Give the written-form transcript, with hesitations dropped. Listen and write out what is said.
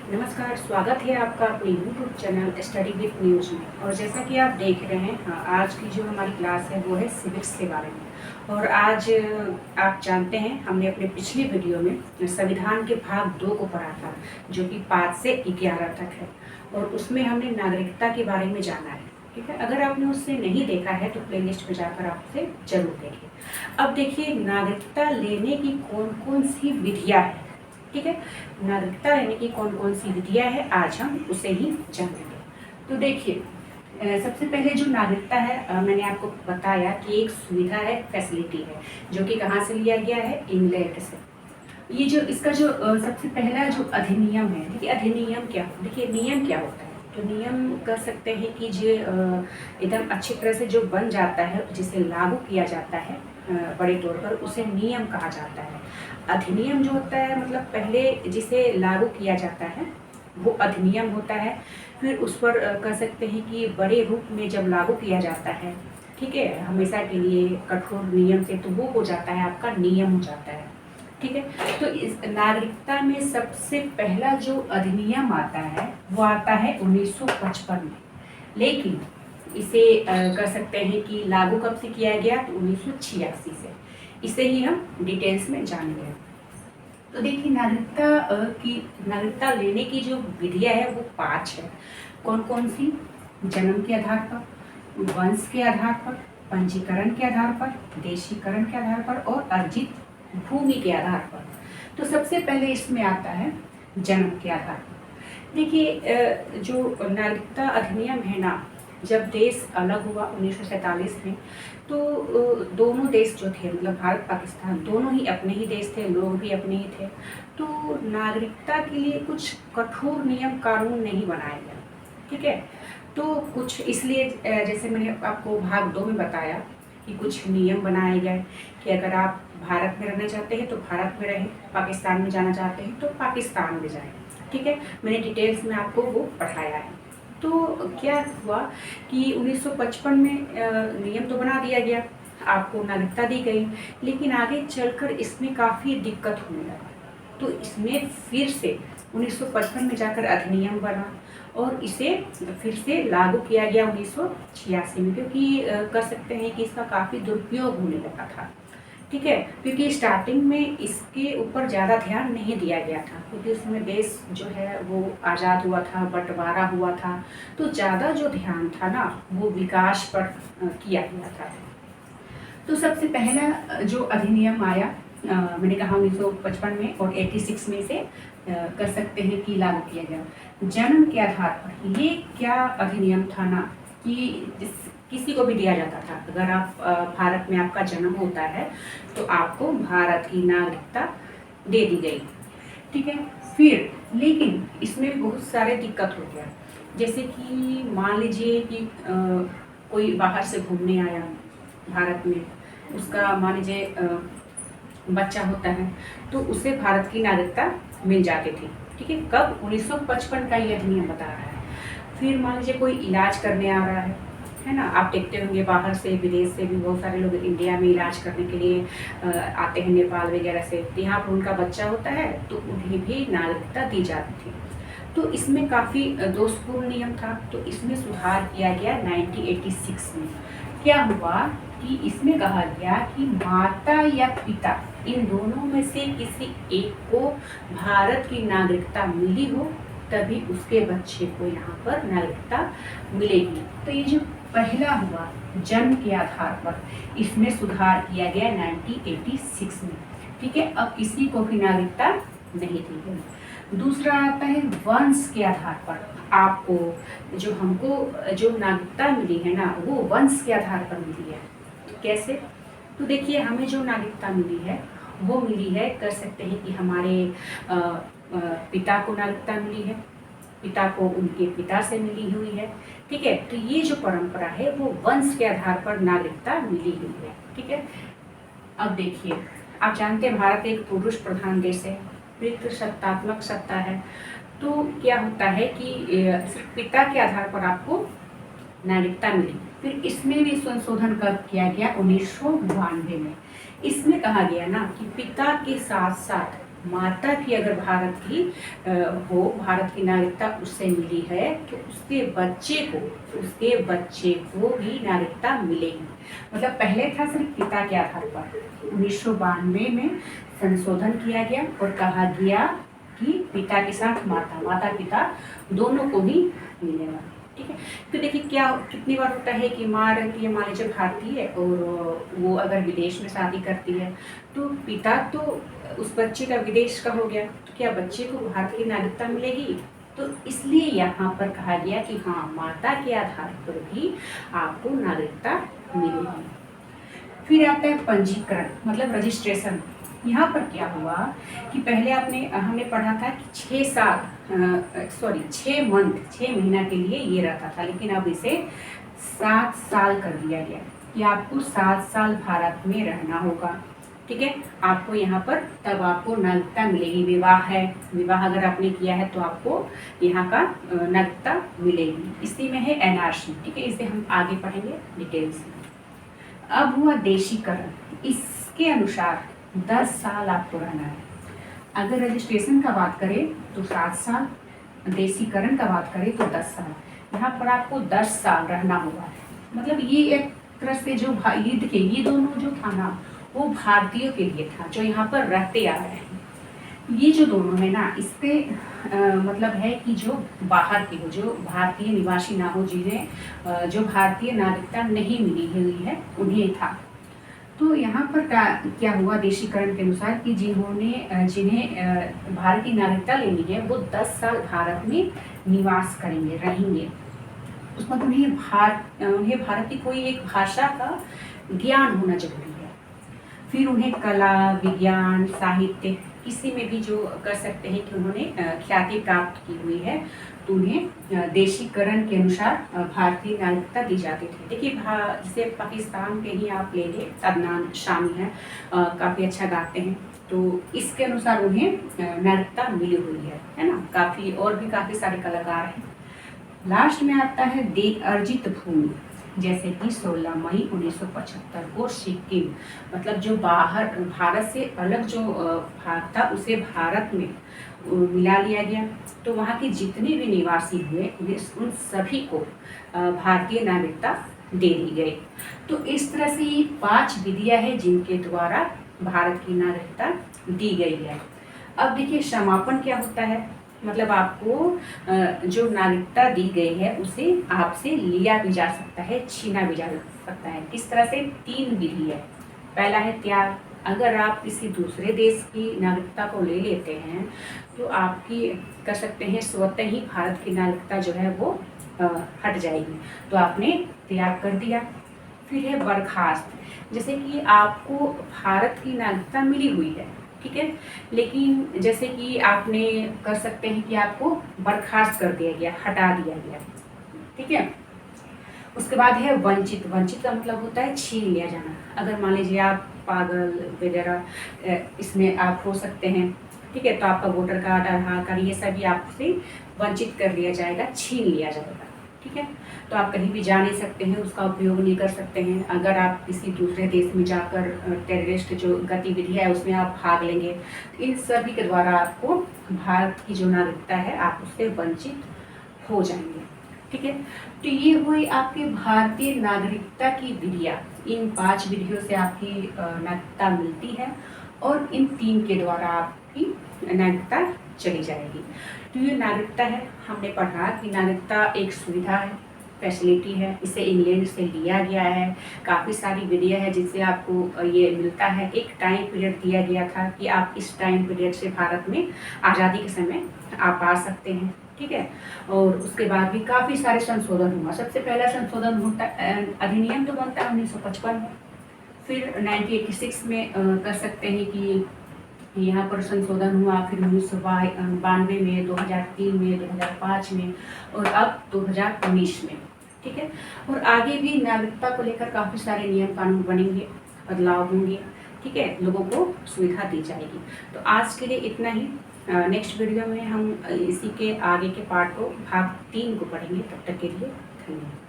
नमस्कार, स्वागत है आपका अपने YouTube channel study with news में। और जैसा कि आप देख रहे हैं, हाँ, आज की जो हमारी क्लास है वो है सिविक्स के बारे में। और आज आप जानते हैं हमने अपने पिछली वीडियो में संविधान के भाग 2 को पढ़ा था, जो कि 5 से 11 तक है। और उसमें हमने नागरिकता के बारे में जाना है। ठीक है, अगर आपने उससे नहीं देखा है तो प्लेलिस्ट में जाकर आप उसे जरूर देखिए। अब देखिए, नागरिकता लेने की कौन कौन सी विधियाँ हैं। ठीक है, नागरिकता लेने की कौन कौन सी विधियां है, आज हम उसे ही जानेंगे। तो देखिए, सबसे पहले जो नागरिकता है, मैंने आपको बताया कि एक सुविधा है, फैसिलिटी है, जो कि कहाँ से लिया गया है, इंग्लैंड से। ये जो इसका जो सबसे पहला जो अधिनियम है, देखिए अधिनियम क्या, देखिए नियम क्या होता है। तो नियम कह सकते हैं कि जो एकदम अच्छी तरह से जो बन जाता है, जिसे लागू किया जाता है बड़े तौर पर, उसे नियम कहा जाता है। अधिनियम जो होता है, मतलब पहले जिसे लागू किया जाता है वो अधिनियम होता है। फिर उस पर कह सकते हैं कि बड़े रूप में जब लागू किया जाता है, ठीक है, हमेशा के लिए कठोर नियम से, तो वो हो जाता है आपका नियम हो जाता है। ठीक है, तो इस नागरिकता में सबसे पहला जो अधिनियम आता है वो आता है 1955 में। लेकिन इसे कह सकते हैं कि लागू कब से किया गया, तो 1986 से। इसे ही हम डिटेल्स में जानेंगे। तो देखिए, नागरिकता लेने की जो विधियां है वो 5 है। कौन कौन सी? जन्म के आधार पर, वंश के आधार पर, पंजीकरण के आधार पर, देशीकरण के आधार पर और अर्जित भूमि के आधार पर। तो सबसे पहले इसमें आता है जन्म के आधार पर। देखिए, जो नागरिकता अधिनियम है ना, जब देश अलग हुआ 1947 में, तो दोनों देश जो थे, मतलब भारत पाकिस्तान, दोनों ही अपने ही देश थे, लोग भी अपने ही थे। तो नागरिकता के लिए कुछ कठोर नियम कानून नहीं बनाए गए। ठीक है, तो कुछ इसलिए जैसे मैंने आपको भाग 2 में बताया कि कुछ नियम बनाए गए कि अगर आप भारत में रहना चाहते हैं तो भारत में रहें, पाकिस्तान में जाना चाहते हैं तो पाकिस्तान में जाएं। ठीक है, मैंने डिटेल्स में आपको वो पढ़ाया है। तो क्या हुआ कि 1955 में नियम तो बना दिया गया, आपको नागरिकता दी गई, लेकिन आगे चलकर इसमें काफ़ी दिक्कत होने लगा। तो इसमें फिर से 1955 में जाकर अधिनियम बना और इसे फिर से लागू किया गया 1986 में, क्योंकि कर सकते हैं कि इसका काफ़ी दुरुपयोग होने लगा था। ठीक है, क्योंकि स्टार्टिंग में इसके ऊपर ज़्यादा ध्यान नहीं दिया गया था, क्योंकि उसमें देश जो है वो आज़ाद हुआ था, बंटवारा हुआ था, तो ज़्यादा जो ध्यान था ना वो विकास पर किया गया था। तो सबसे पहला जो अधिनियम आया, मैंने कहा 1955 में, और 86 में से कर सकते हैं कि लागू किया गया जन्म के आधार पर। ये क्या अधिनियम था ना, कि किसी को भी दिया जाता था, अगर आप भारत में आपका जन्म होता है तो आपको भारत की नागरिकता दे दी गई। ठीक है, फिर लेकिन इसमें भी बहुत सारे दिक्कत हो गया। जैसे कि मान लीजिए कि कोई बाहर से घूमने आया भारत में, उसका मान लीजिए बच्चा होता है, तो उसे भारत की नागरिकता मिल जाती थी। ठीक है, कब? 1955 का ये अधिनियम बता रहा है। फिर मान लीजिए कोई इलाज करने आ रहा है ना, आप देखते होंगे बाहर से, विदेश से भी बहुत सारे लोग इंडिया में इलाज करने के लिए आते हैं, नेपाल वगैरह से। तो यहाँ पर उनका बच्चा होता है तो उन्हें भी नागरिकता दी जाती थी। तो इसमें काफ़ी दोषपूर्ण नियम था, तो इसमें सुधार किया गया 1986 में। क्या हुआ कि इसमें कहा गया कि माता या पिता, इन दोनों में से किसी एक को भारत की नागरिकता मिली हो तभी उसके बच्चे को यहाँ पर नागरिकता मिलेगी। तो ये जो पहला हुआ जन्म के आधार पर, इसमें सुधार किया गया 1986 में। ठीक है, अब किसी को भी नागरिकता नहीं दी गई। दूसरा आता है वंश के आधार पर। आपको जो हमको जो नागरिकता मिली है ना, वो वंश के आधार पर मिली है। कैसे? तो देखिए, हमें जो नागरिकता मिली है वो मिली है, कर सकते हैं कि हमारे पिता को नागरिकता मिली है, पिता को उनके पिता से मिली हुई है। ठीक है, तो ये जो परंपरा है वो वंश के आधार पर नागरिकता मिली हुई है। ठीक है, अब देखिए, आप जानते हैं भारत एक पुरुष प्रधान देश है, पितृसत्तात्मक सत्ता है। तो क्या होता है कि सिर्फ पिता के आधार पर आपको नागरिकता मिली। फिर इसमें भी संशोधन कब किया गया? 1992 में। इसमें कहा गया ना कि पिता के साथ साथ माता की अगर भारत की हो, भारत की नागरिकता उससे मिली है, तो उसके बच्चे को भी नागरिकता मिलेगी। मतलब पहले था सिर्फ पिता के आधार पर, 1992 में संशोधन किया गया और कहा गया कि पिता के साथ माता पिता दोनों को ही मिलेगा। ठीक है, तो देखिए क्या कितनी बार होता है कि माँ रहती है, मान लीजिए भारतीय, और वो अगर विदेश में शादी करती है, तो पिता तो उस बच्चे का विदेश का हो गया, तो क्या बच्चे को भारत की नागरिकता मिलेगी? तो इसलिए यहाँ पर कहा गया कि हाँ, माता के आधार पर भी आपको नागरिकता मिलेगी। फिर आता है पंजीकरण, मतलब रजिस्ट्रेशन। यहाँ पर क्या हुआ कि पहले हमने पढ़ा था कि 6 महीना के लिए ये रहता था, लेकिन अब इसे 7 साल कर दिया गया कि आपको 7 साल भारत में रहना होगा। ठीक है, आपको यहाँ पर तब आपको नागरिकता मिलेगी। विवाह अगर आपने किया है तो आपको यहाँ का नागरिकता मिलेगी। इसी में है एनआरसी। ठीक है, इसे हम आगे पढ़ेंगे डिटेल्स में। अब हुआ देशीकरण, इसके अनुसार 10 साल आपको रहना है। अगर रजिस्ट्रेशन का बात करें तो 7 साल, देशीकरण का बात करें तो 10 साल। यहाँ पर आपको 10 साल रहना होगा। मतलब ये एक तरह से जो युद्ध के ये दोनों जो था ना, वो भारतीयों के लिए था जो यहाँ पर रहते आ रहे हैं। ये जो दोनों है ना, इससे मतलब है कि जो बाहर के हो, जो भारतीय निवासी ना हो, जिन्हें जो भारतीय नागरिकता नहीं मिली हुई है, उन्हें था। तो यहाँ पर क्या हुआ देशीकरण के अनुसार कि जिन्हें भारत की नागरिकता लेनी है, वो 10 साल भारत में निवास करेंगे, रहेंगे। उसमें उन्हें भारत की कोई एक भाषा का ज्ञान होना जरूरी है। फिर उन्हें कला, विज्ञान, साहित्य किसी में भी जो कर सकते हैं कि उन्होंने ख्याति प्राप्त की हुई है, तो उन्हें देशीकरण के अनुसार भारतीय नागरिकता दी जाती थी। देखिए जैसे पाकिस्तान के ही आप ले लें, अदनान शामी है, काफ़ी अच्छा गाते हैं, तो इसके अनुसार उन्हें नागरिकता मिली हुई है ना। काफ़ी सारे कलाकार हैं। लास्ट में आता है दे अर्जित भूमि, जैसे कि 16 मई 1975 को सिक्किम, मतलब जो भारत से अलग जो भाग था, उसे भारत में मिला लिया गया। तो वहाँ के जितने भी निवासी हुए उन सभी को भारतीय नागरिकता दे दी गई। तो इस तरह से ये 5 विधियाँ हैं जिनके द्वारा भारत की नागरिकता दी गई है। अब देखिए समापन क्या होता है, मतलब आपको जो नागरिकता दी गई है उसे आपसे लिया भी जा सकता है, छीना भी जा सकता है। किस तरह से? 3 विधि है। पहला है त्याग। अगर आप किसी दूसरे देश की नागरिकता को ले लेते हैं तो आपकी कर सकते हैं स्वतः ही भारत की नागरिकता जो है वो हट जाएगी, तो आपने त्याग कर दिया। फिर है बर्खास्त, जैसे कि आपको भारत की नागरिकता मिली हुई है, ठीक है, लेकिन जैसे कि आपने कर सकते हैं कि आपको बर्खास्त कर दिया गया, हटा दिया गया, ठीक है। उसके बाद है वंचित। वंचित का मतलब होता है छीन लिया जाना। अगर मान लीजिए आप पागल वगैरह इसमें आप हो सकते हैं, ठीक है, तो आपका वोटर कार्ड, आधार कार्ड, ये सभी आपसे वंचित कर लिया जाएगा, छीन लिया जाएगा, ठीक है। तो आप कहीं भी जा नहीं सकते हैं, उसका उपयोग नहीं कर सकते हैं। अगर आप किसी दूसरे देश में जाकर टेररिस्ट जो गतिविधि है उसमें आप भाग लेंगे, तो इन सभी के द्वारा आपको भारत की जो नागरिकता है आप उससे वंचित हो जाएंगे, ठीक है। तो ये हुई आपकी भारतीय नागरिकता की विधियाँ। इन 5 विधियों से आपकी नागरिकता मिलती है और इन 3 के द्वारा आपकी नागरिकता चली जाएगी। तो ये नागरिकता है, हमने पढ़ा कि नागरिकता एक सुविधा है, फैसिलिटी है, इसे इंग्लैंड से लिया गया है। काफ़ी सारी विधियाँ हैं जिनसे आपको ये मिलता है। एक टाइम पीरियड दिया गया था कि आप इस टाइम पीरियड से भारत में आज़ादी के समय आप आ सकते हैं, ठीक है। और उसके बाद भी काफ़ी सारे संशोधन हुआ। सबसे पहला संशोधन होता अधिनियम तो बनता है 1955 में, फिर 1986 में कर सकते हैं कि यहाँ पर संशोधन हुआ, फिर 1992 में, 2003 में, 2005 में और अब 2019 में, ठीक है। और आगे भी नागरिकता को लेकर काफ़ी सारे नियम कानून बनेंगे, बदलाव होंगे, ठीक है, लोगों को सुविधा दी जाएगी। तो आज के लिए इतना ही। नेक्स्ट वीडियो में हम इसी के आगे के पार्ट को भाग 3 को पढ़ेंगे। तब तक के लिए धन्यवाद।